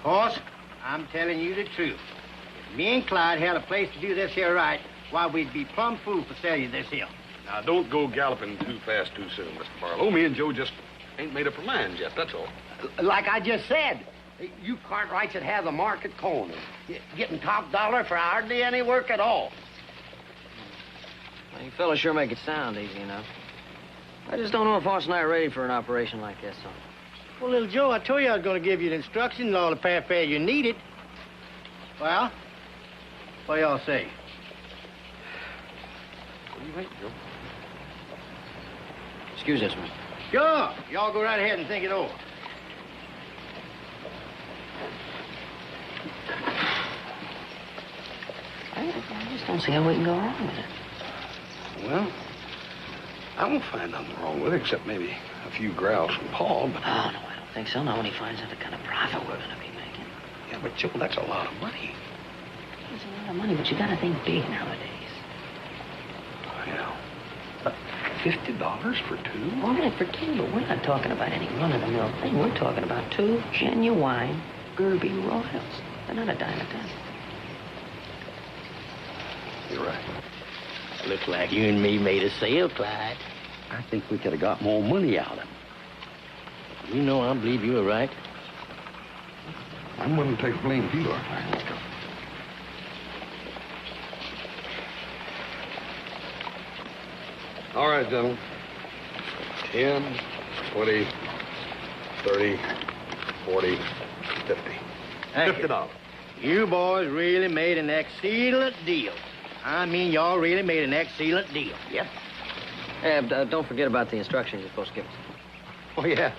Boss, I'm telling you the truth. If me and Clyde had a place to do this here right, why, we'd be plumb fool for selling you this here. Now, don't go galloping too fast too soon, Mr. Barlow. Me and Joe just ain't made up our minds yet, that's all. Like I just said, you Cartwrights that have the market corner, getting top dollar for hardly any work at all. Well, you fellas sure make it sound easy enough. I just don't know if Hoss and I are ready for an operation like this, so. Well, little Joe, I told you I was going to give you the instructions and all the fanfare you needed. Well, what do y'all say? What do you think, Joe? Excuse us, mister. Sure. Y'all go right ahead and think it over. I just don't see how we can go wrong with it. Well, I won't find nothing wrong with it, except maybe a few growls from Paul, but... Oh, no, I don't think so. Not when he finds out the kind of profit we're going to be making. Yeah, but, Joe, that's a lot of money. It's a lot of money, but you got to think big nowadays. I know. $50 for two? All right, for two, but we're not talking about any run-of-the-mill thing. We're talking about two genuine Derby Royals. They're not a dime a dozen. You're right. Looks like you and me made a sale, Clyde. I think we could have got more money out of him. You know I believe you were right. I'm willing to take blame if you are. All right, gentlemen. 10, 20, 30, 40, 50. $50. You boys really made an excellent deal. I mean, y'all really made an excellent deal. Yep. Hey, don't forget about the instructions you're supposed to give us. Oh, yeah.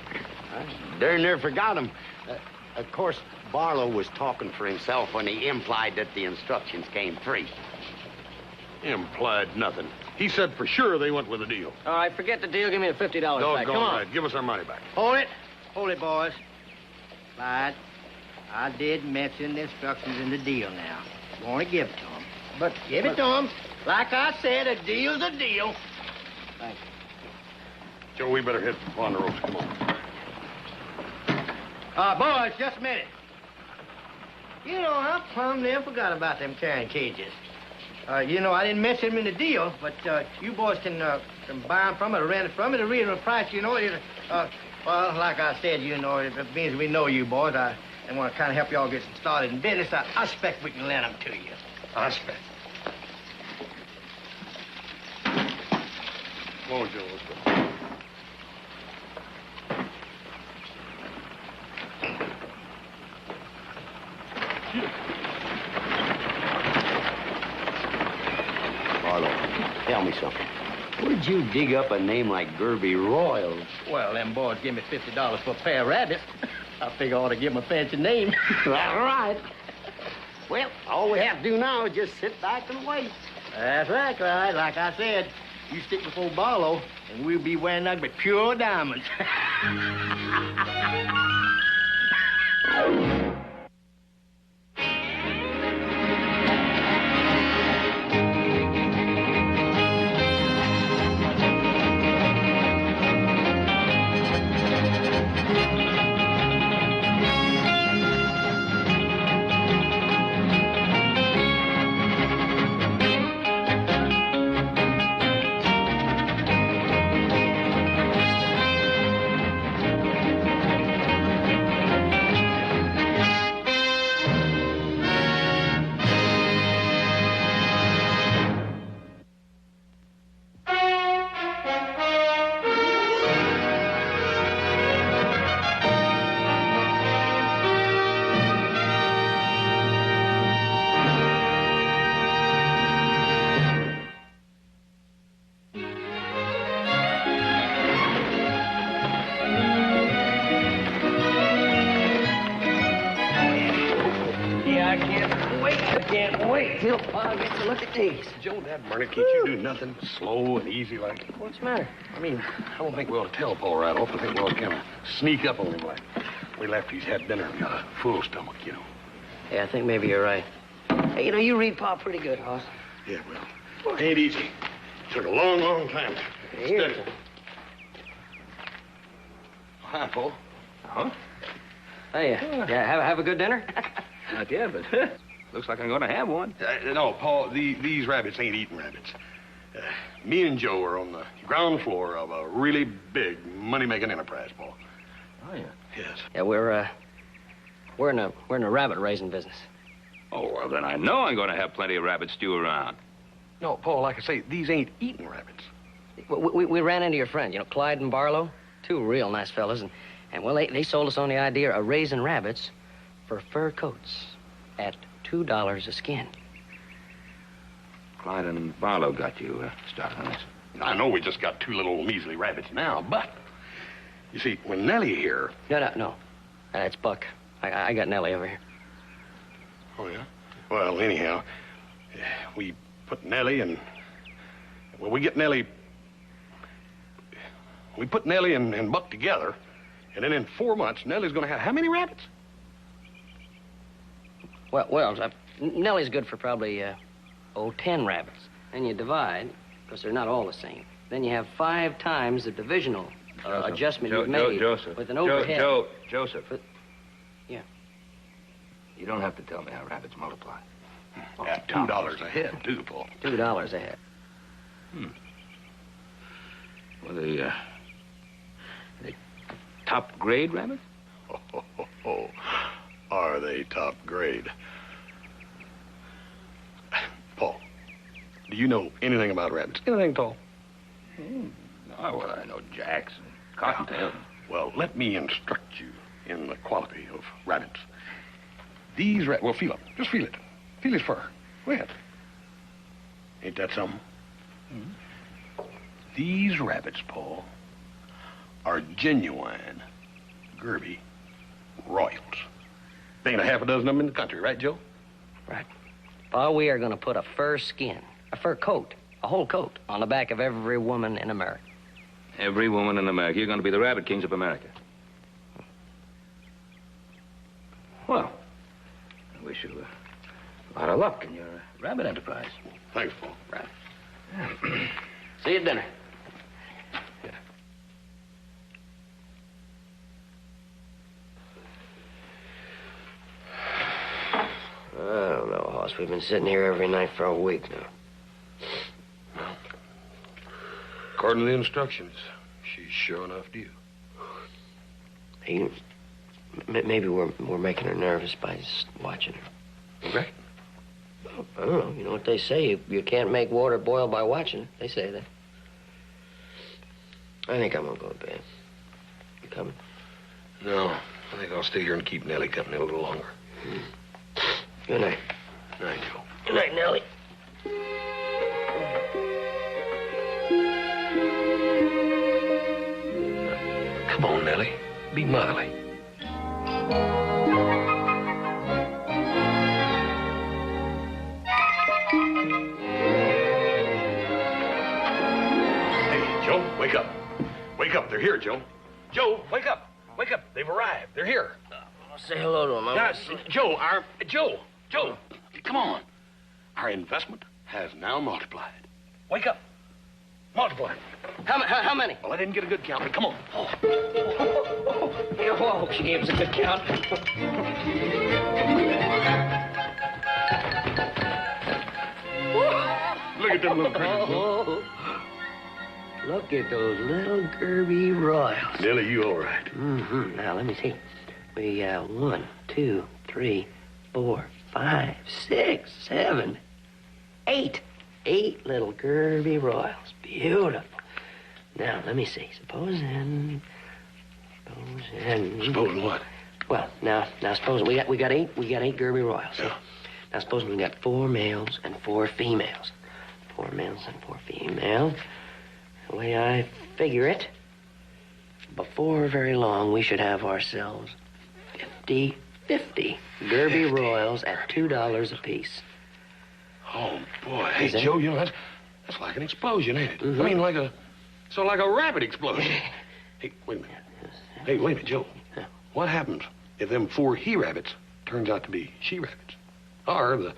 I darn near forgot him. Of course, Barlow was talking for himself when he implied that the instructions came free. Implied nothing. He said for sure they went with a deal. All right, forget the deal. Give me the $50 back. Doggone Come on. right. Give us our money back. Hold it, boys. Clyde, I did mention the instructions in the deal now. Want to give it to them. But give it to them. Like I said, a deal's a deal. Thanks. Joe, we better hit Ponderosa. Come on. Boys, just a minute. You know, I plumb near forgot about them carrying cages. You know, I didn't mention them in the deal, but you boys can buy them from it or rent it from it at a reasonable price, you know. Well, like I said, you know, if it means we know you boys, I want to kind of help y'all get started in business. I expect we can lend them to you. I expect. Come on, Joe, let's go. Barlow, tell me something. Where'd you dig up a name like Derby Royals? Well, them boys give me $50 for a pair of rabbits. I figure I ought to give them a fancy name. All right. Well, all we have to do now is just sit back and wait. That's right, Clyde. Like I said, you stick before Barlow, and we'll be wearing nothing but pure diamonds. Joe, that Barney, can't you do nothing slow and easy like? What's the matter? I mean, I don't think we ought to tell Paul right off. I think we ought to kind of sneak up on him like we left he's had dinner and got a full stomach, you know. Yeah, I think maybe you're right. Hey, you know, you read Pa pretty good, Hoss. Yeah, well, it ain't easy. Took a long, long time. Here's Hi, Paul. Huh? Hey, have a good dinner? Not yet, but looks like I'm going to have one. No, Paul, these rabbits ain't eating rabbits. Me and Joe are on the ground floor of a really big money-making enterprise, Paul. Oh, yeah? Yes. Yeah, we're in a rabbit raising business. Oh, well, then I know I'm going to have plenty of rabbit stew around. No, Paul, like I say, these ain't eating rabbits. We ran into your friend, Clyde and Barlow. Two real nice fellas, and well, they sold us on the idea of raising rabbits for fur coats at $2 a skin. Clyde and Barlow got you started on this. I know we just got two little measly rabbits now, but you see, when Nellie here... No. It's Buck. I got Nellie over here. Oh, yeah? Well, anyhow, we put Nellie and... Well, we get Nellie... We put Nellie and Buck together, and then in 4 months, Nellie's going to have how many rabbits? Well, Nellie's good for probably, 10 rabbits. Then you divide, because they're not all the same. Then you have 5 times the divisional adjustment you've made Joseph. with an overhead. Joseph. Yeah. You don't have to tell me how rabbits multiply. At $2 a head, too, Paul. $2 a head. Well, the top grade rabbits? Are they top grade? Paul, do you know anything about rabbits? Anything at all? Oh, well, I know jacks and cottontails. Well, let me instruct you in the quality of rabbits. These rabbits... Well, feel it. Just feel it. Feel his fur. Go ahead. Ain't that something? These rabbits, Paul, are genuine Gerby Royals. There ain't a half a dozen of them in the country, right, Joe? Right. Paul, we are going to put a fur coat, a whole coat, on the back of every woman in America. Every woman in America. You're going to be the rabbit kings of America. Well, I wish you a lot of luck in your rabbit enterprise. Thanks, Paul. Right. See you at dinner. I don't know, Hoss. We've been sitting here every night for a week now. Well, according to the instructions, she's sure enough due. Hey, maybe we're making her nervous by just watching her. Right? I don't know. You know what they say? You can't make water boil by watching it. They say that. I think I'm gonna go to bed. You coming? No, I think I'll stay here and keep Nellie company a little longer. Good night. Good night, Joe. Good night, Nellie. Come on, Nellie. Be motherly. Hey, Joe, wake up. Wake up. They're here, Joe. Joe, wake up. Wake up. They've arrived. They're here. I'll say hello to them. Joe, come on. Our investment has now multiplied. Wake up. Multiply. How many? Well, I didn't get a good count, but come on. Yeah, well, I hope she gave us a good count. Look at them little critters. Look at those little Gerby Royals. Nellie, you all right? Mm-hmm. Now, let me see. We got 1, 2, 3, 4, 5, 6, 7, 8. 8 little Gerby Royals. Beautiful. Now, let me see. Supposing what? Well, now suppose we got 8 Gerby Royals. Yeah. Now suppose we got 4 males and 4 females. 4 males and 4 females. The way I figure it, before very long, we should have ourselves 50 Gerby Royals at $2 apiece. Oh, boy. Hey, Joe, you know, that's like an explosion, ain't it? Mm-hmm. I mean, like a rabbit explosion. Hey, wait a minute. Hey, wait a minute, Joe. What happens if them 4 he-rabbits turns out to be she-rabbits? Or the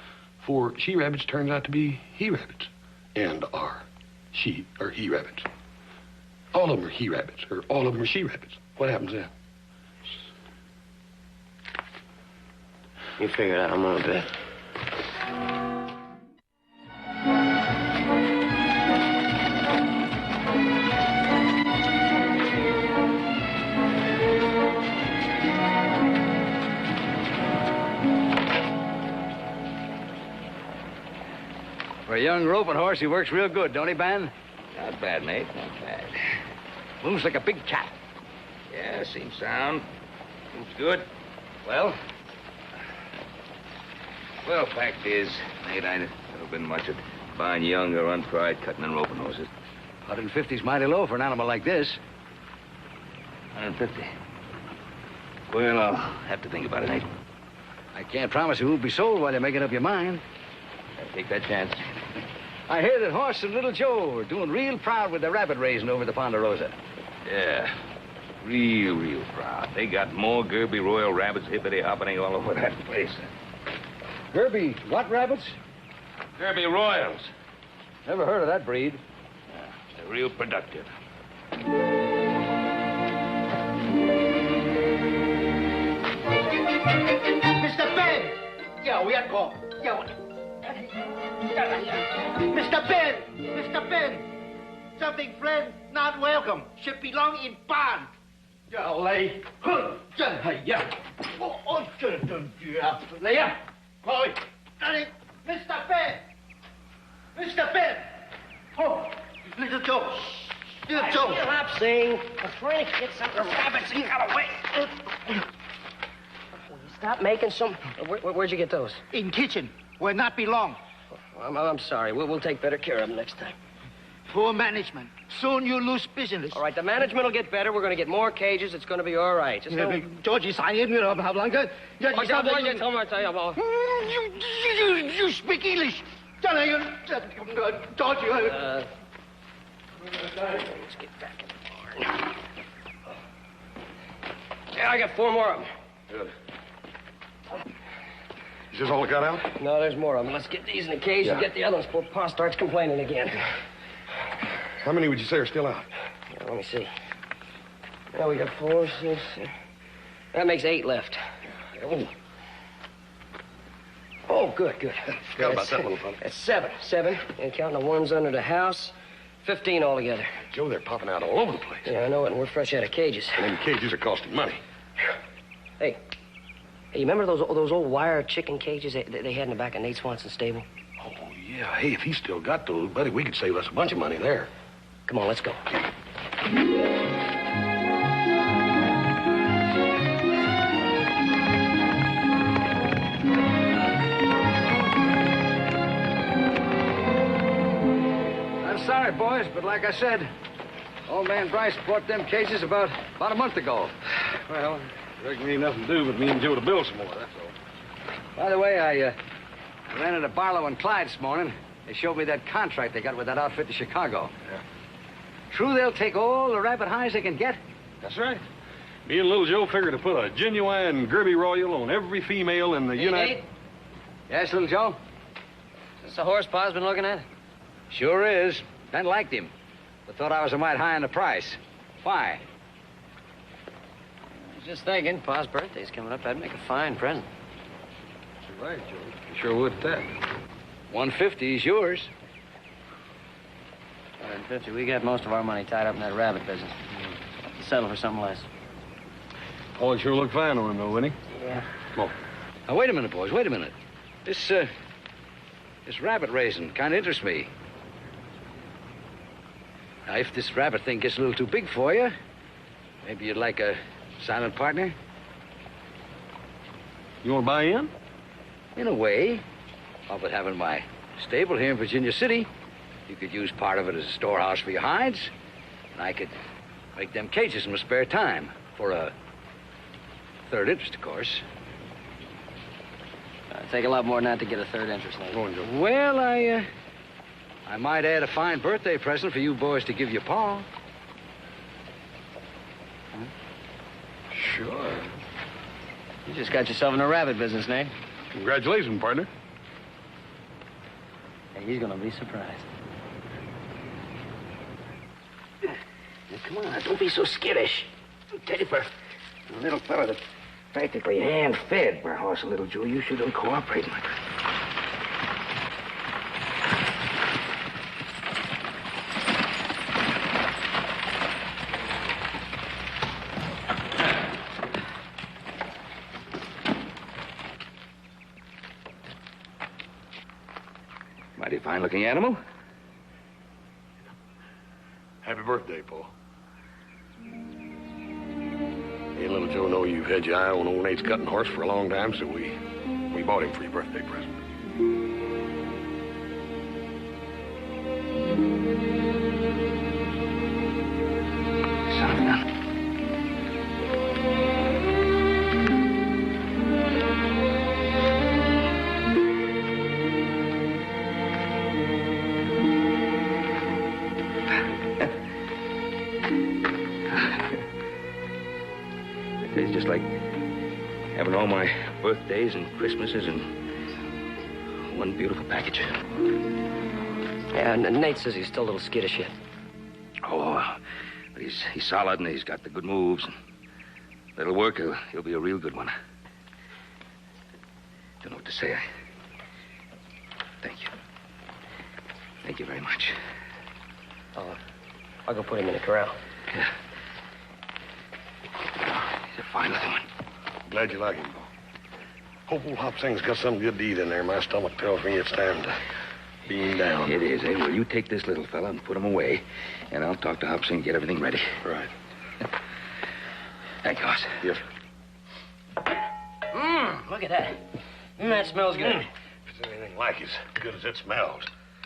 4 she-rabbits turns out to be he-rabbits? And are she or he-rabbits? All of them are he-rabbits, or all of them are she-rabbits. What happens then? You figure it out. I'm on a bit. For a young roping horse, he works real good, don't he, Ben? Not bad, mate. Not bad. Moves like a big cat. Yeah, seems sound. Seems good. Well, fact is, mate, I've never been much at buying young or untried cutting and roping horses. 150's mighty low for an animal like this. 150. Well, I'll have to think about it, mate. I can't promise it won't be sold while you're making up your mind. I'll take that chance. I hear that Horse and Little Joe are doing real proud with their rabbit raising over the Ponderosa. Yeah. Real proud. They got more Gerby Royal rabbits hippity-hopping all over that place. Gerby, what rabbits? Gerby Royals. Never heard of that breed. Yeah, they're real productive. Mr. Ben! Yeah, we are going. Yeah, Mr. Ben! Mr. Ben! Something friend not welcome. Should belong in barn. Yeah, lay. Yeah. Oh, yeah. Boy. Mr. Ben! Mr. Ben! Oh, little Joe. Little Joe. Stop saying. I'm trying to get some of the rabbits and got away. Will you stop making some... Where'd you get those? In kitchen, where not belong. I'm sorry. We'll take better care of them next time. Poor management. Soon you lose business. All right, the management will get better. We're going to get more cages. It's going to be all right. Just don't... Georgie, how long? You speak English. Georgie. Let's get back in the barn. Yeah, I got 4 more of them. Good. Is this all it got out? No, there's more of them. Let's get these in the cage and get the other ones before Pa starts complaining again. How many would you say are still out? Yeah, let me see. Yeah, we got 4, 6... That makes 8 left. Oh, good. Forgot about that little fella. That's 7, and counting the ones under the house, 15 altogether. Joe, they're popping out all over the place. Yeah, I know it, and we're fresh out of cages. And them cages are costing money. Hey, you remember those old wire chicken cages they had in the back of Nate Swanson's stable? Oh, yeah. Hey, if he's still got those, buddy, we could save us a bunch of money there. Come on, let's go. I'm sorry, boys, but like I said, old man Bryce bought them cages about a month ago. Well, I reckon we ain't nothing to do but me and Joe to build some more, that's all. By the way, I ran into Barlow and Clyde this morning. They showed me that contract they got with that outfit in Chicago. Yeah. True they'll take all the rabbit hides they can get? That's right. Me and little Joe figured to put a genuine Gerby Royal on every female in the United... Nate? Yes, little Joe? Is this the horse Pa's been looking at? Sure is. Ben liked him, but thought I was a mite high on the price. Why? I was just thinking, Pa's birthday's coming up. That'd make a fine present. That's right, Joe. You sure would at that. 150 is yours. 150. We got most of our money tied up in that rabbit business. Settle for something less. Oh, it sure looked fine on him, though, wouldn't he? Yeah. Come on. Now, wait a minute, boys. Wait a minute. This rabbit raising kind of interests me. Now, if this rabbit thing gets a little too big for you, maybe you'd like a silent partner? You want to buy in? In a way. How about having my stable here in Virginia City? You could use part of it as a storehouse for your hides. And I could make them cages in my spare time. For a third interest, of course. It'd take a lot more than that to get a third interest, Nate. Go on, Joe. Well, I might add a fine birthday present for you boys to give your pa. Huh? Sure. You just got yourself in the rabbit business, Nate. Congratulations, partner. Hey, he's gonna be surprised. Now, come on, don't be so skittish. I'll tell you, for a little fella that Practically hand-fed, perhaps, little Joe. You shouldn't cooperate, my friend. Mighty fine-looking animal. Happy birthday, Paul. Hey, little Joe, know you've had your eye on old Nate's cutting horse for a long time, so we bought him for your birthday present. Son of a gun. It's just like having all my birthdays and Christmases in one beautiful package. Yeah, Nate says he's still a little skittish yet. Oh, but he's solid and he's got the good moves. And that'll work. He'll be a real good one. Don't know what to say. Thank you. Thank you very much. I'll go put him in the corral. Yeah. He's a fine-looking one. Glad you like him, Paul. Hope old Hop Sing's got some good to eat in there. My stomach tells me it's time to beam down. It is, eh? Well, you take this little fella and put him away, and I'll talk to Hop Sing and get everything ready. Right. Thank you, Hoss. Yes, sir. Look at that. That smells good. If it's anything like as good as it smells.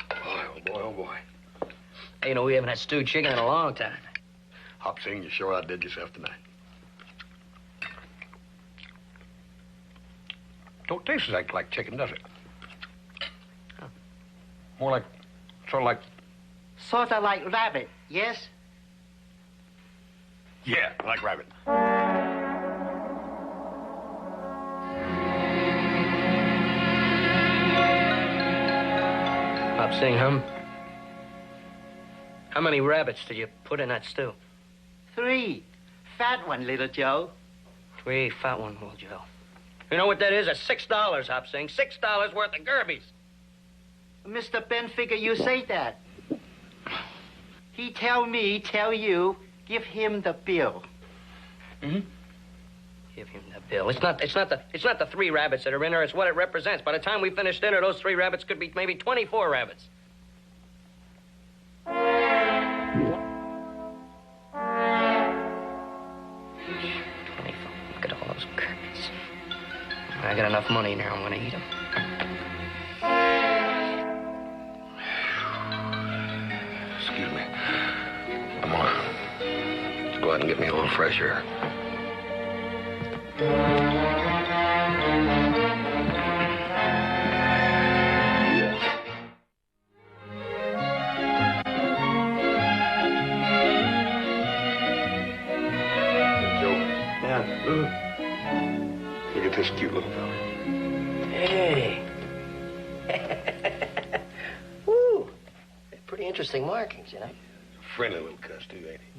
Boy, oh boy, oh boy. Hey, you know, we haven't had stewed chicken in a long time. Hop Sing, you sure outdid yourself tonight. Don't taste exactly like chicken, does it? Huh. More like, sort of like... Sort of like rabbit, yes? Yeah, like rabbit. Hop Sing, how many rabbits did you put in that stew? 3. Fat one, little Joe. 3 fat one, little Joe. You know what that is? That's $6, Hop Sing. $6 worth of Gerbies. Mr. Ben figure you say that. He tell me, tell you, give him the bill. Mm-hmm. Give him the bill. It's not the 3 rabbits that are in there. It's what it represents. By the time we finish dinner, those 3 rabbits could be maybe 24 rabbits. Look at all those Gerbies. I got enough money now. I'm gonna eat them. Excuse me. I'm gonna go out and get me a little fresh air. Joe. Yeah. Look at this cute little fella. Hey. Woo. Pretty interesting markings, you know. Friendly little cuss, too, ain't he?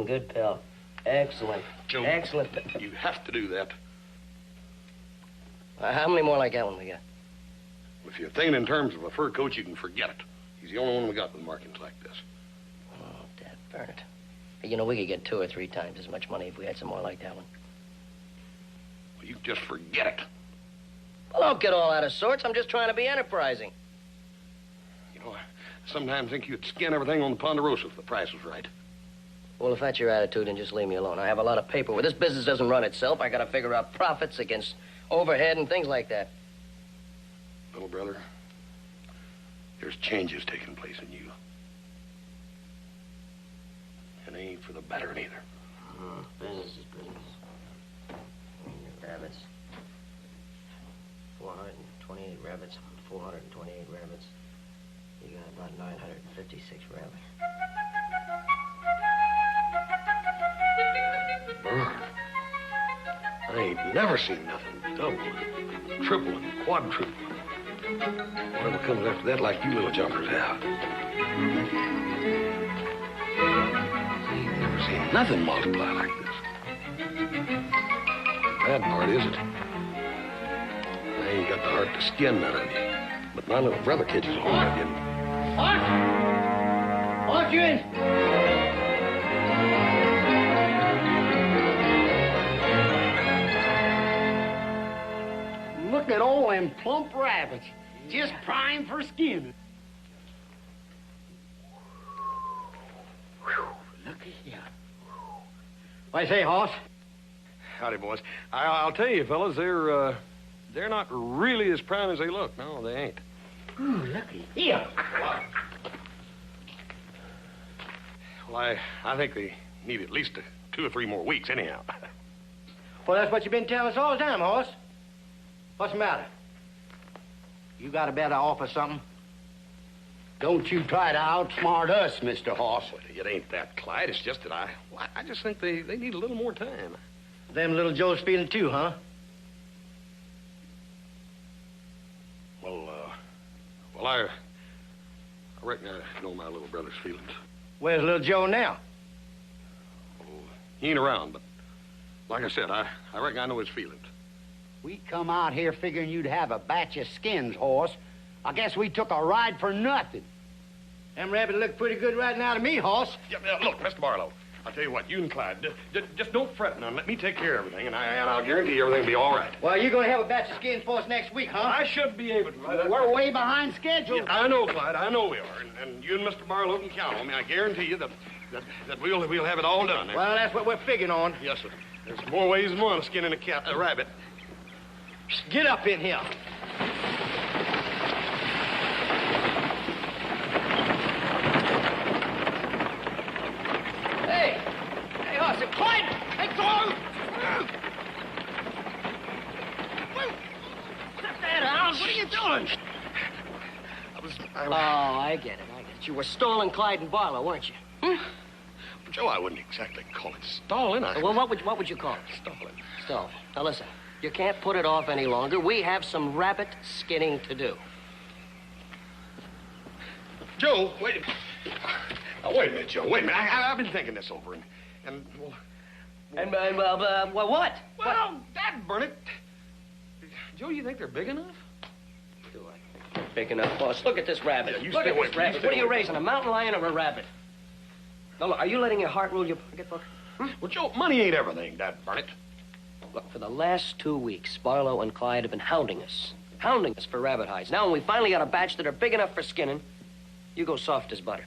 Good pill. Excellent. Joe, Excellent pill. you have to do that. How many more like that one we got? If you're thinking in terms of a fur coat, you can forget it. He's the only one we got with markings like this. Oh, Dad, burn it. Hey, you know, we could get 2 or 3 times as much money if we had some more like that one. Well, you just forget it. Well, don't get all out of sorts. I'm just trying to be enterprising. You know, I sometimes think you'd skin everything on the Ponderosa if the price was right. Well, if that's your attitude, then just leave me alone. I have a lot of paperwork. This business doesn't run itself. I got to figure out profits against overhead and things like that. Little brother, there's changes taking place in you. And they ain't for the better neither. Business is business. Rabbits. 428 rabbits. 428 rabbits. You got about 956 rabbits. I ain't never seen nothing double, triple, and quadruple. Whatever comes after that, like you little jumpers have. Ain't never seen nothing multiply like this. Bad part is it. I ain't got the heart to skin none of you. But my little brother catches hold of you. Horse, you in? Look at all them plump rabbits. Just prime for skinning. Look at here. What do you say, Hoss? Howdy, boys. I'll tell you, fellas, they're not really as prime as they look. No, they ain't. Ooh, look at here. Well, I think they need at least 2 or 3 more weeks, anyhow. Well, that's what you've been telling us all the time, Hoss. What's the matter? You got a better offer something? Don't you try to outsmart us, Mr. Hoss. It ain't that, Clyde. It's just that I just think they need a little more time. Them little Joe's feeling too, huh? Well, I reckon I know my little brother's feelings. Where's little Joe now? Oh, he ain't around, but like I said, I reckon I know his feelings. We come out here figuring you'd have a batch of skins, Hoss. I guess we took a ride for nothing. Them rabbits look pretty good right now to me, Hoss. Yeah, look, Mr. Barlow, I'll tell you what, you and Clyde, just don't fret none. Let me take care of everything, and I'll guarantee everything will be all right. Well, you're going to have a batch of skins for us next week, huh? I should be able to. We're way behind schedule. Yeah, I know, Clyde. I know we are. And you and Mr. Barlow can count on me. I guarantee you that we'll have it all done. Well, that's what we're figuring on. Yes, sir. There's more ways than one of skinning a rabbit. Get up in here. Hey, Hoss, Clyde! Hey, go! Stop that, Hound! What are you doing? I get it. You were stalling Clyde and Barlow, weren't you? Joe, I wouldn't exactly call it stalling. Well, what would you call it? Stalling. Stall. Now, listen. You can't put it off any longer. We have some rabbit skinning to do. Joe, wait a minute. Wait a minute, Joe. Wait a minute. I've been thinking this over, Well, what? Well, Dad, burn it. Joe, you think they're big enough? Do I think they're big enough, boss? Look at this rabbit. Yeah, you Look stay at away this from me. rabbit. Stay What are you away raising, a mountain lion or a rabbit? Now, look, are you letting your heart rule your pocketbook? Well, Joe, money ain't everything, Dad, burn it. Look, for the last 2 weeks, Barlow and Clyde have been hounding us for rabbit hides. Now, when we finally got a batch that are big enough for skinning, you go soft as butter.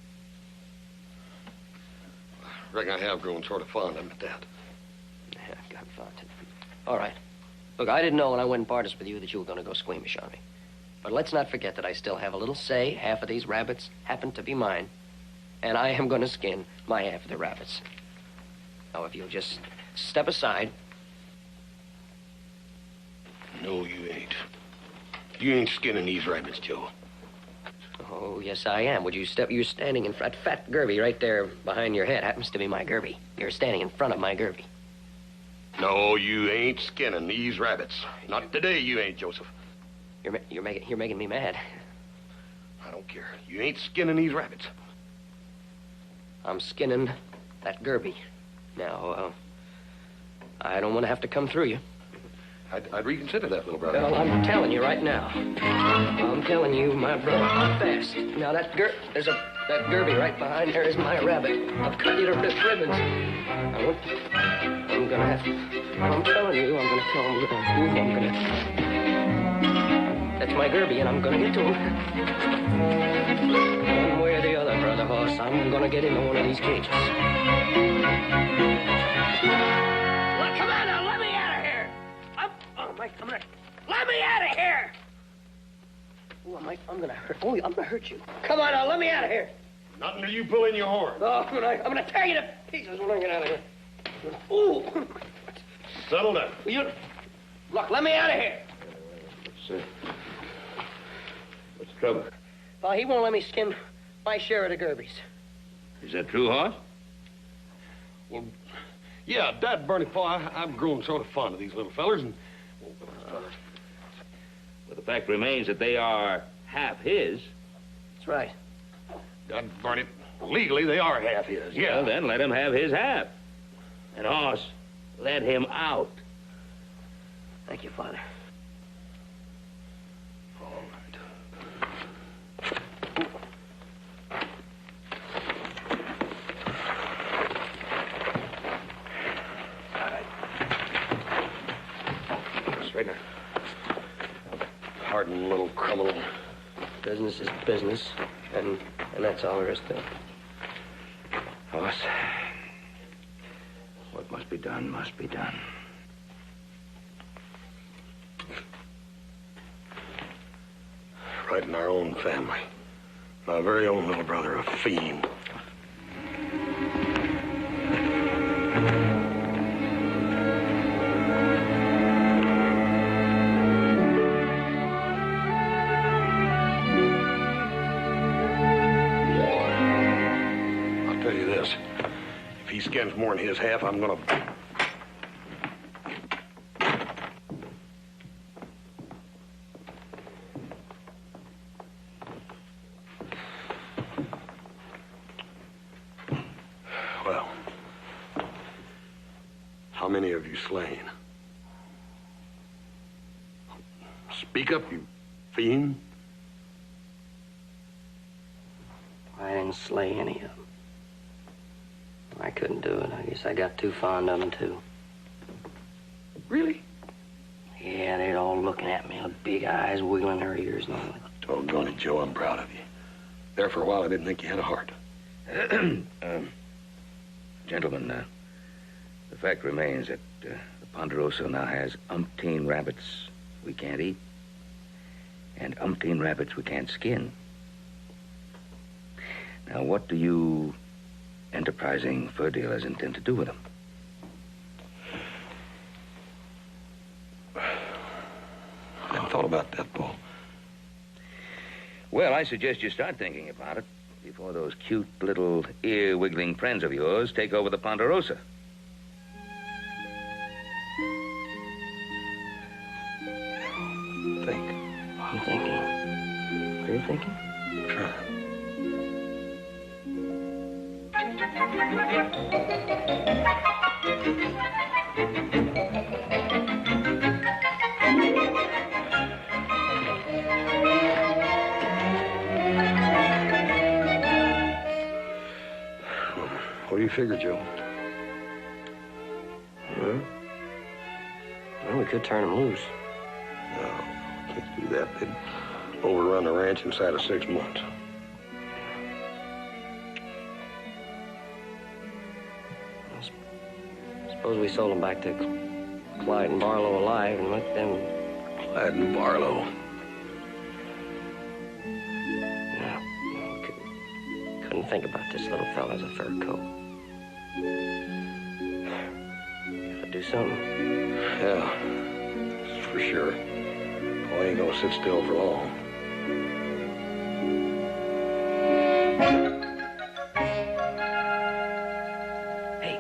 I reckon I have grown sort of fond of them at that. Yeah, I've got fond of it. All right. Look, I didn't know when I went and parted with you that you were going to go squeamish on me. But let's not forget that I still have a little say. Half of these rabbits happen to be mine. And I am going to skin my half of the rabbits. Now, if you'll just step aside. No, you ain't. You ain't skinning these rabbits, Joe. Oh, yes, I am. Would you step? You're standing in front. Fat Gerby right there behind your head happens to be my Gerby. You're standing in front of my Gerby. No, you ain't skinning these rabbits. Not today, you ain't, Joseph. You're making me mad. I don't care. You ain't skinning these rabbits. I'm skinning that Gerby. Now, I don't want to have to come through you. I'd reconsider that, little brother. Well, I'm telling you right now. I'm telling you, my brother, not fast. Now, that Gerby right behind there is my rabbit. I've cut you to ribbons. I'm gonna have to. I'm telling you, I'm gonna tell him who I'm gonna. That's my Gerby, and I'm gonna get to him. One way or the other, Brother Hoss, I'm gonna get into one of these cages. Look, come on now, let me out of here! Let me out of here! Oh, I'm gonna hurt. Oh, I'm gonna hurt you. Come on now, let me out of here! Not until you pull in your horn. Oh, I'm gonna tear you to pieces when I get out of here. Ooh! Settle down. Look, let me out of here! What's the trouble? Well, he won't let me skin my share of the Gerbys. Is that true, Hoss? Well, yeah, Dad, Bernie, Pa, I've grown sort of fond of these little fellers, and... Well, the fact remains that they are half his. That's right. Dad, Bernie, legally they are half his, yeah. Well, then let him have his half. And Hoss, Let him out. Thank you, Father. All right. Straighten her. Hardened little criminal. Business is business, and that's all there is to it. Boss, what must be done must be done. Right in our own family. My very own little brother, a fiend. I'll tell you this. If he skins more than his half, I'm gonna... Well, how many have you slain? Speak up, you fiend. I didn't slay any of them. I couldn't do it. I guess I got too fond of them, too. Really? Yeah, they'd all looking at me with big eyes, wiggling their ears and all that. Doggone it, Joe, I'm proud of you. There for a while, I didn't think you had a heart. Gentlemen, the fact remains that the Ponderosa now has umpteen rabbits we can't eat and umpteen rabbits we can't skin. Now, what do you enterprising fur dealers intend to do with them? I hadn't thought about that, Paul. Well, I suggest you start thinking about it before those cute little ear-wiggling friends of yours take over the Ponderosa. Think. I'm thinking. Are you thinking? Sure. What do you figure, Joe? Well, we could turn them loose. No, can't do that. They'd overrun the ranch inside of 6 months. Suppose we sold them back to Clyde and Barlow alive and let them... Clyde and Barlow. No, couldn't think about this little fella as a fur coat. Gotta do something. Yeah, that's for sure. Paul ain't gonna sit still for long. Hey,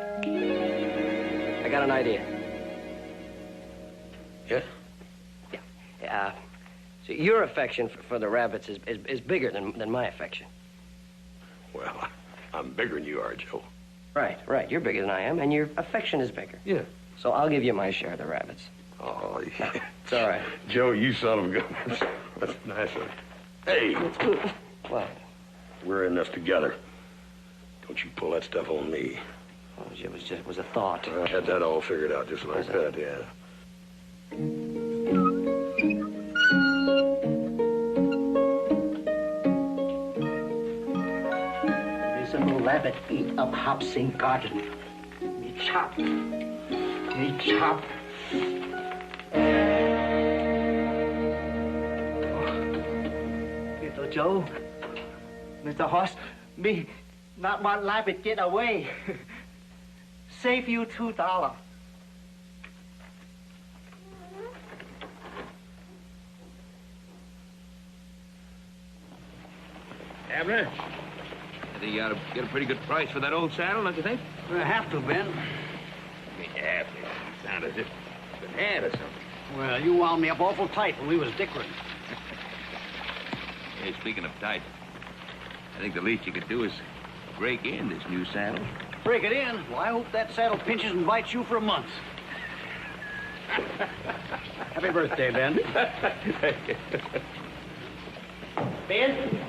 I got an idea. Yeah? Yeah. So your affection for the rabbits is bigger than my affection. Well, I'm bigger than you are, Joe. Right. You're bigger than I am, and your affection is bigger. Yeah. So I'll give you my share of the rabbits. Oh, yeah. It's all right. Joe, you son of a gun. That's nice of you. Hey, What? we're in this together. Don't you pull that stuff on me. Oh, it was a thought. I had that all figured out just like that, yeah. This little rabbit eat up hops in garden. Me chop. Little Joe, Mr. Horse, me not want rabbit get away. Save you $2. Abner, I think you ought to get a pretty good price for that old saddle, don't you think? I have to, Ben. Yeah, it sounds as if it's been had or something. Well, you wound me up awful tight when we was dickering. Hey, speaking of tight, I think the least you could do is break in this new saddle. break it in, well, I hope that saddle pinches and bites you for a month. Happy birthday, Ben. Ben?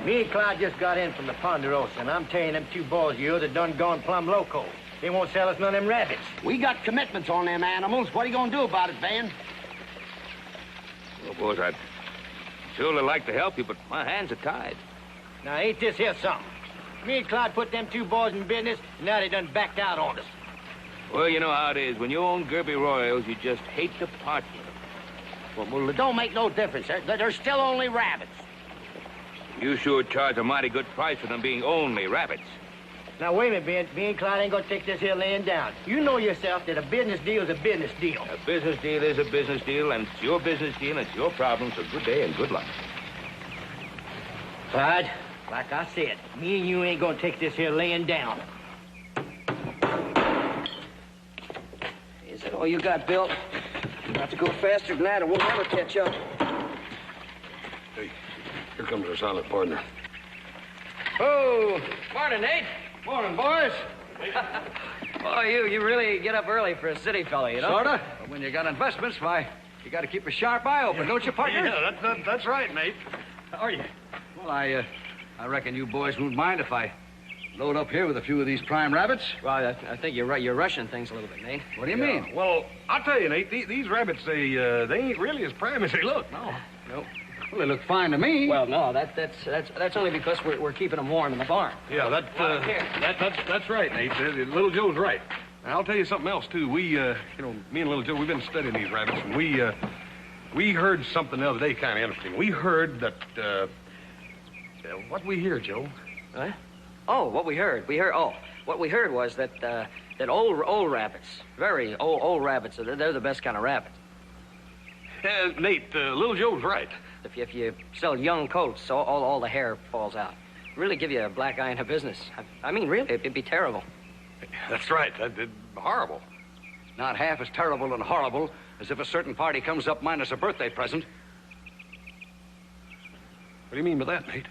Me and Clyde just got in from the Ponderosa, and I'm telling them two boys of yours that done gone plumb loco. They won't sell us none of them rabbits. We got commitments on them animals. What are you gonna do about it, Van? Well, boys, I'd surely like to help you, but my hands are tied. Now, ain't this here something? Me and Clyde put them two boys in business, and now they done backed out on us. Well, you know how it is. When you own Gerby Royals, you just hate to part with them. Well, it don't make no difference. They're still only rabbits. You sure charge a mighty good price for them being only rabbits. Now, wait a minute, Ben. Me and Clyde ain't gonna take this here laying down. You know yourself that a business deal is a business deal. A business deal is a business deal, and it's your business deal, and it's your problem, so good day and good luck. Clyde, like I said, me and you ain't gonna take this here laying down. Is that all you got, Bill? You have to go faster than that or we'll never catch up. Hey, here comes our silent partner. Oh, morning, Nate. Morning, boys. Oh, you really get up early for a city fellow, you know? Sorta. But when you got investments, why, you got to keep a sharp eye open, don't you, partner? Yeah, that's right, Nate. How are you? Well, I reckon you boys won't mind if I load up here with a few of these prime rabbits. Well, I think you're right. You're rushing things a little bit, Nate. What do you mean? Well, I'll tell you, Nate, these rabbits, they ain't really as prime as they look. No. Well, they look fine to me. Well, no, that's only because we're keeping them warm in the barn. Yeah, that's right, Nate. Little Joe's right. And I'll tell you something else, too. We, me and Little Joe, we've been studying these rabbits, and we heard something the other day kind of interesting. We heard that, what we hear, Joe? What? Oh, what we heard. What we heard was that old rabbits, very old rabbits, they're the best kind of rabbits. Nate, Little Joe's right. If you sell young colts, all the hair falls out. Really give you a black eye in the business. I mean, really, it'd be terrible. That's right. That'd be horrible. Not half as terrible and horrible as if a certain party comes up minus a birthday present. What do you mean by that, Nate?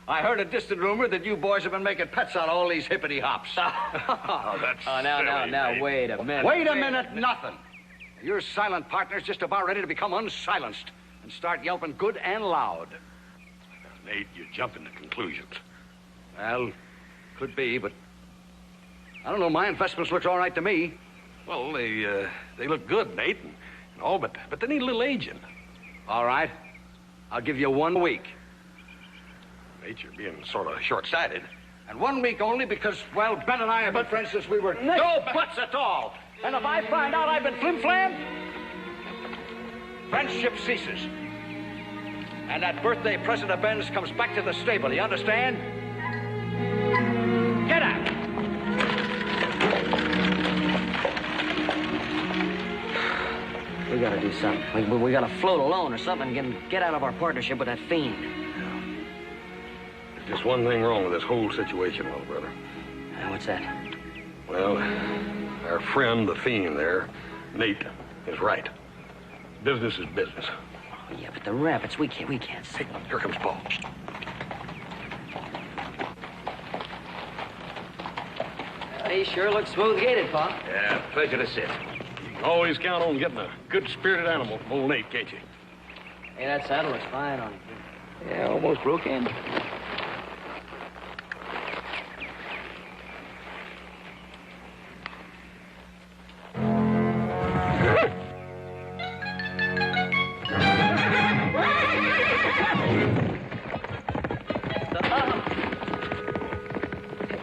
I heard a distant rumor that you boys have been making pets out of all these hippity hops. Oh, that's now, Nate. wait a minute. Wait a minute, nothing. Your silent partner's just about ready to become unsilenced and start yelping good and loud. Nate, you're jumping to conclusions. Well, could be, but I don't know. My investments look all right to me. Well, they look good, Nate, and all, but they need a little aging. All right. I'll give you 1 week. Nate, you're being sort of short-sighted. And 1 week only because, well, Ben and I have been friends since we were no buts at all. And if I find out I've been flim-flammed, friendship ceases. And that birthday present of Ben's comes back to the stable, you understand? Get out! We gotta do something. We gotta float a loan or something and get out of our partnership with that fiend. There's just one thing wrong with this whole situation, little brother. What's that? Well, our friend, the fiend there, Nate, is right. Business is business. Oh, yeah, but the rabbits, we can't see. Here comes Paul. He sure looks smooth-gated, Pa. Yeah, pleasure to sit. You can always count on getting a good-spirited animal from old Nate, can't you? Hey, that saddle looks fine on him. Yeah, almost broke in.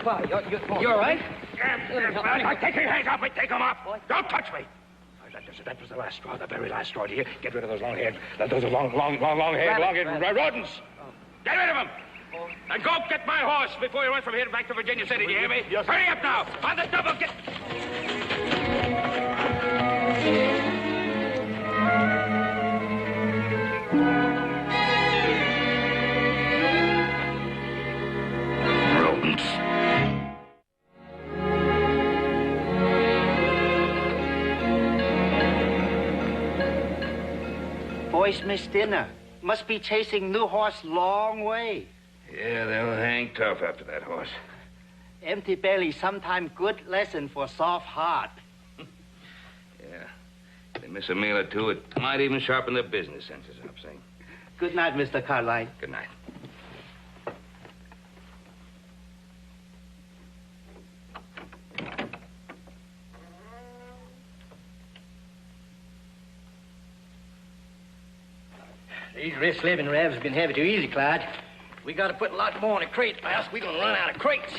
Pa, you all right? Take your hands off me. Take them off. Don't touch me. That was the last straw, the very last straw. Do you hear? Get rid of those long-haired, long-haired rodents. Get rid of them. And go get my horse before you run from here back to Virginia City. Do you hear me? Yes, hurry up now. On the double, get... Rodents. Boys missed dinner. Must be chasing new horse long way. Yeah, they'll hang tough after that horse. Empty belly sometimes good lesson for soft heart. Yeah. They miss a meal or two, it might even sharpen their business senses, I'm saying. Good night, Mr. Cartwright. Good night. These risk living revs have been heavy too easy, Clyde. We got to put a lot more in a crate, or else we're going to run out of crates.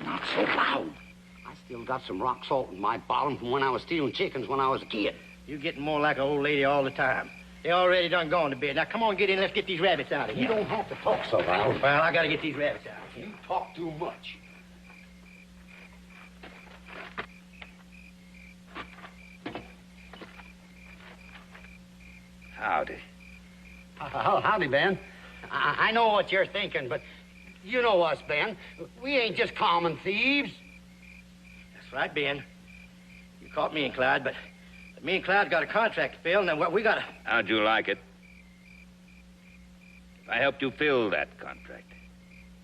Not so loud. I still got some rock salt in my bottom from when I was stealing chickens when I was a kid. You're getting more like an old lady all the time. They already done gone to bed. Now, come on, get in. Let's get these rabbits out of here. You don't have to talk so loud. Well, I got to get these rabbits out of here. You talk too much. Howdy. Howdy, Ben. I know what you're thinking, but you know us, Ben. We ain't just common thieves. That's right, Ben. You caught me and Clyde, but me and Clyde got a contract to fill, and then what we got to... How'd you like it? If I helped you fill that contract.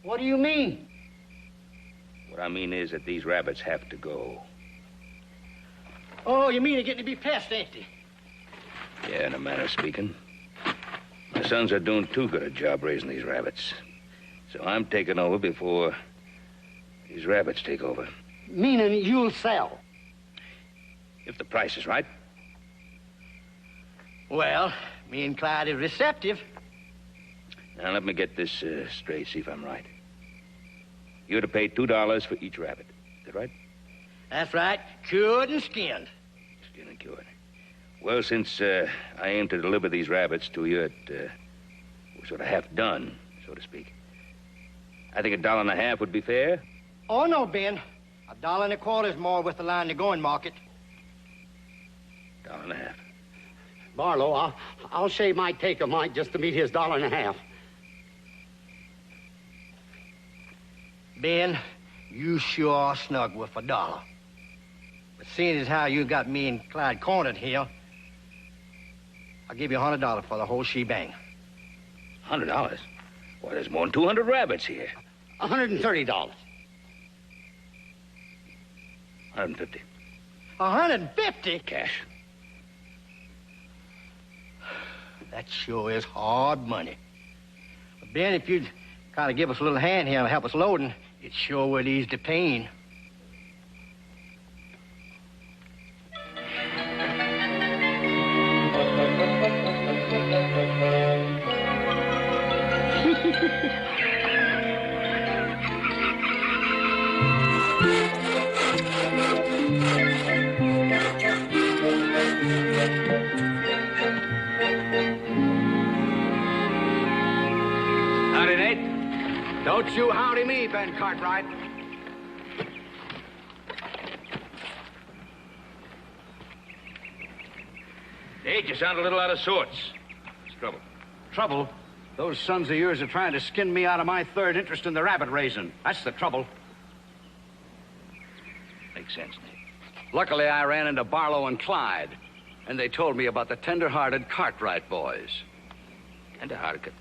What do you mean? What I mean is that these rabbits have to go. Oh, you mean they're getting to be pests, ain't they? Yeah, in a manner of speaking. My sons are doing too good a job raising these rabbits. So I'm taking over before these rabbits take over. Meaning you'll sell? If the price is right. Well, me and Clyde is receptive. Now, let me get this straight, see if I'm right. You're to pay $2 for each rabbit. Is that right? That's right. Cured and skinned. Skin and cured. Well, since I aim to deliver these rabbits to you at we're sort of half done, so to speak, I think $1.50 would be fair. Oh, no, Ben. $1.25 is more with the line to going market. $1.50. Barlow, I'll shave my take of mine just to meet his $1.50. Ben, you sure are snug with $1. But seeing as how you got me and Clyde cornered here, I'll give you $100 for the whole shebang. $100? Well, there's more than 200 rabbits here. $130. $150. $150? Cash. That sure is hard money. But Ben, if you'd kind of give us a little hand here and help us loading, it sure would ease the pain. Howdy, Nate. Don't you howdy me, Ben Cartwright. Nate, you sound a little out of sorts. What's trouble? Trouble? Those sons of yours are trying to skin me out of my third interest in the rabbit raising. That's the trouble. Makes sense, Nate. Luckily, I ran into Barlow and Clyde, and they told me about the tender-hearted Cartwright boys. Tender-hearted?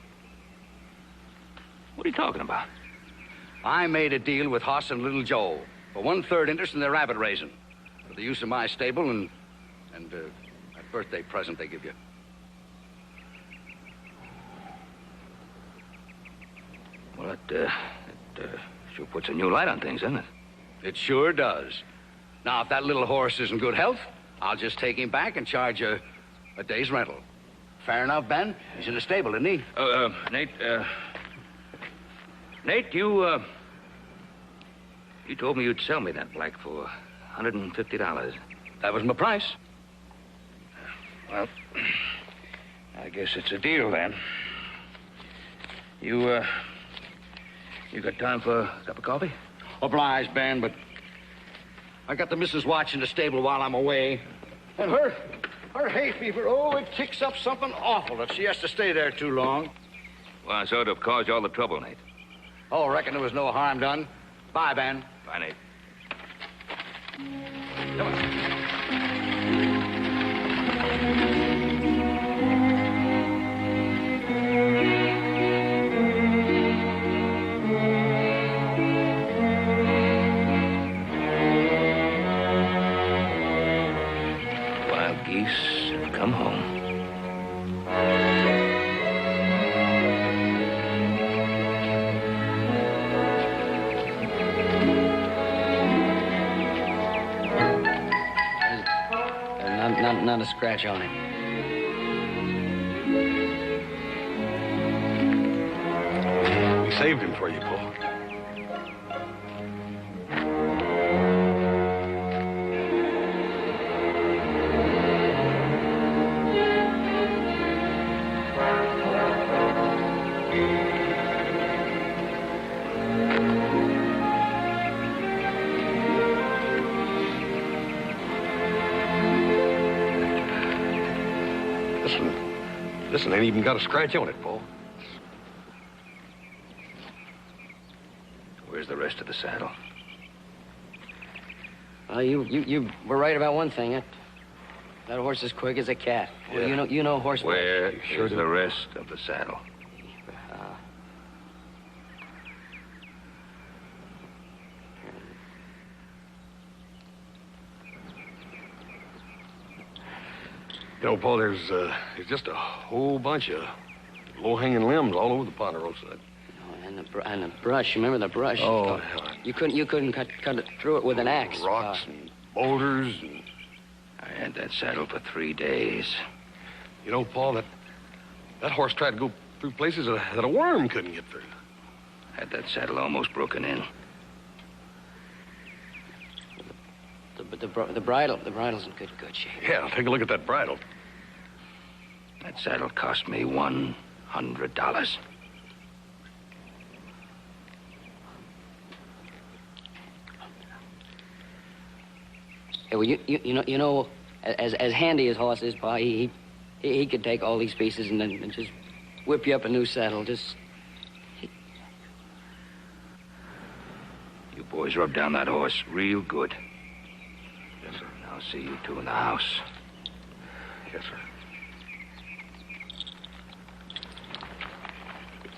What are you talking about? I made a deal with Hoss and Little Joe for 1/3 interest in their rabbit raising, for the use of my stable and that birthday present they give you. Well, it sure puts a new light on things, doesn't it? It sure does. Now, if that little horse is in good health, I'll just take him back and charge a day's rental. Fair enough, Ben? He's in the stable, isn't he? Nate, you told me you'd sell me that black for $150. That was my price. Well, I guess it's a deal, then. You got time for a cup of coffee? Obliged, Ben, but I got the missus watching the stable while I'm away. And her hay fever, oh, it kicks up something awful if she has to stay there too long. Well, I sort of caused you all the trouble, Nate. Oh, reckon there was no harm done. Bye, Ben. Bye, Nate. Come on. not a scratch on it. We saved him for you, Paul. This one ain't even got a scratch on it, Paul. Where's the rest of the saddle? Well, you were right about one thing. That horse is quick as a cat. Yeah. Well, you know horseback. Where is the rest of the saddle? You know, Paul, there's just a whole bunch of low-hanging limbs all over the Ponderosa. And the brush. Remember the brush? Oh, hell. You couldn't cut it through it with an axe. Rocks and boulders and... I had that saddle for 3 days. You know, Paul, that horse tried to go through places that a worm couldn't get through. Had that saddle almost broken in. The bridle's in good shape. Yeah, take a look at that bridle. That saddle cost me $100. Hey, well, you know, as handy as horse is, Pa, he could take all these pieces and just whip you up a new saddle. You boys rub down that horse real good. Yes, sir. I'll see you two in the house. Yes, sir.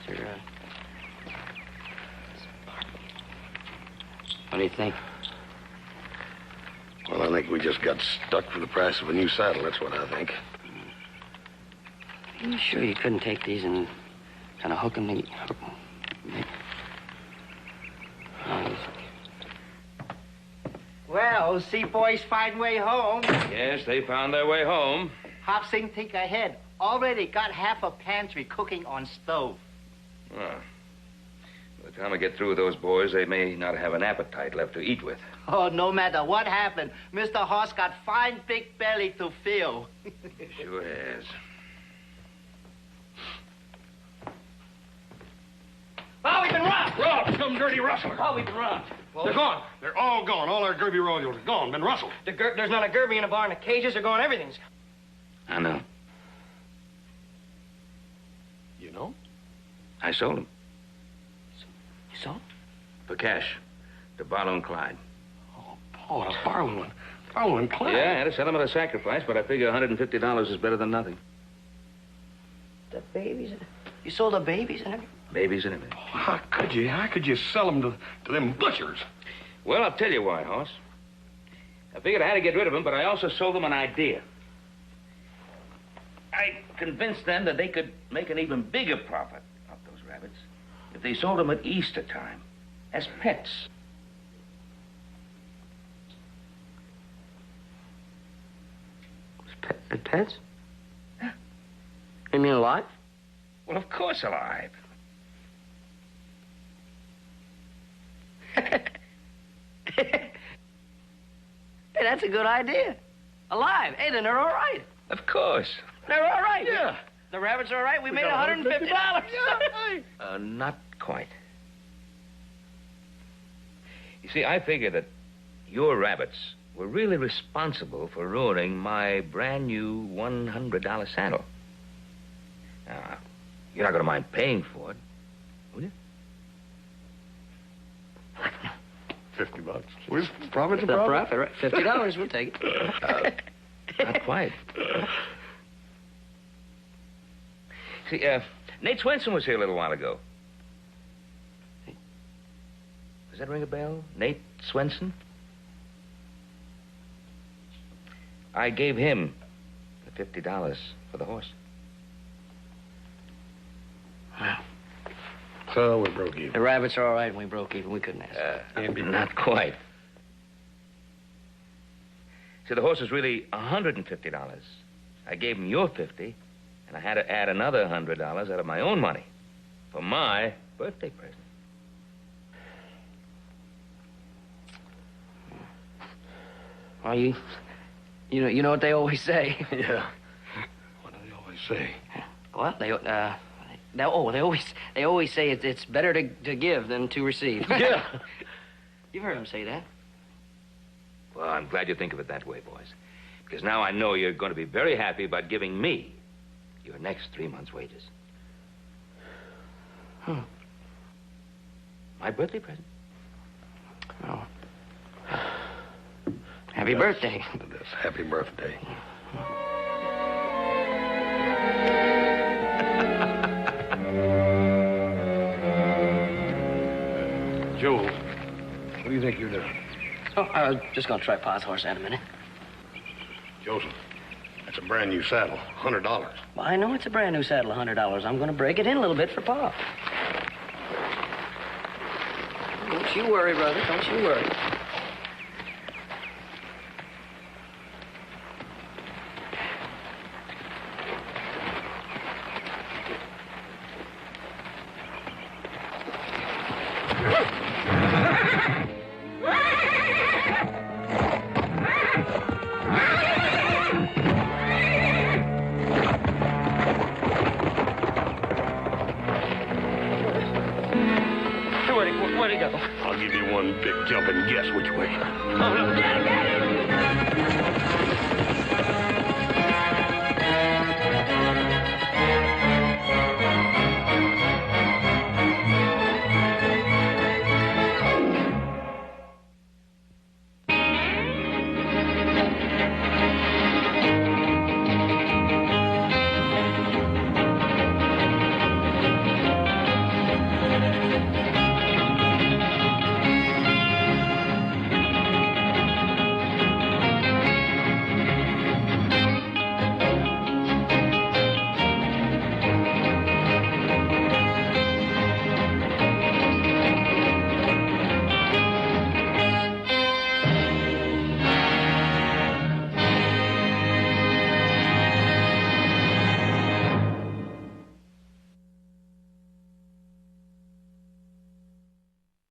Sir, what do you think? Well, I think we just got stuck for the price of a new saddle. That's what I think. Are you sure you couldn't take these and kind of hook them? Well, Seaboys find way home. Yes, they found their way home. Hop Sing think ahead. Already got half a pantry cooking on stove. Well, by the time I get through with those boys, they may not have an appetite left to eat with. Oh, no matter what happened, Mr. Hoss got fine big belly to fill. Sure has. Oh, we've been robbed! Robbed! Some dirty rustler! Oh, we've been robbed. Well, they're gone. They're all gone. All our Derby royals are gone. Been rustled. There's not a Gerby in the barn. The cages are gone. Everything's gone. I know. You know? I sold them. You saw? For cash. To Barlow and Clyde. Oh, Paul, Barlow and Clyde. Yeah, I had to sell them at a sacrifice, but I figure $150 is better than nothing. The babies? You sold the babies and everything? Babies and everything. Oh, how could you? How could you sell them to them butchers? Well, I'll tell you why, Hoss. I figured I had to get rid of them, but I also sold them an idea. I convinced them that they could make an even bigger profit off those rabbits if they sold them at Easter time as pets. Pets? Yeah. You mean alive? Well, of course alive. Hey, that's a good idea. Alive. Hey, then they're all right. Of course. They're all right. Yeah. The rabbits are all right. We made got $150. Yeah. Not quite. You see, I figure that your rabbits were really responsible for ruining my brand new $100 saddle. Now, you're not going to mind paying for it, will you? $50. Where's profit to The profit? profit, right? $50, we'll take it. Not quite. See, Nate Swenson was here a little while ago. Does that ring a bell? Nate Swenson? I gave him the $50 for the horse. Wow. So we broke even. The rabbits are all right, and we broke even. We couldn't ask. Not quite. See, the horse was really $150. I gave him your 50, and I had to add another $100 out of my own money for my birthday present. Well, you know what they always say. Yeah. What do they always say? Well, they always say it's better to give than to receive. Yeah. You've heard them say that. Well, I'm glad you think of it that way, boys. Because now I know you're going to be very happy about giving me your next 3 months' wages. My birthday present. Oh. Happy birthday. Yes, happy birthday. Joel, what do you think you're doing? Oh, I was just going to try Pa's horse out a minute. Joseph, that's a brand new saddle, $100. Well, I know it's a brand new saddle, $100. I'm going to break it in a little bit for Pa. Don't you worry, brother. Don't you worry. Where'd he go? I'll give you one big jump and guess which way. Oh, no. Get it!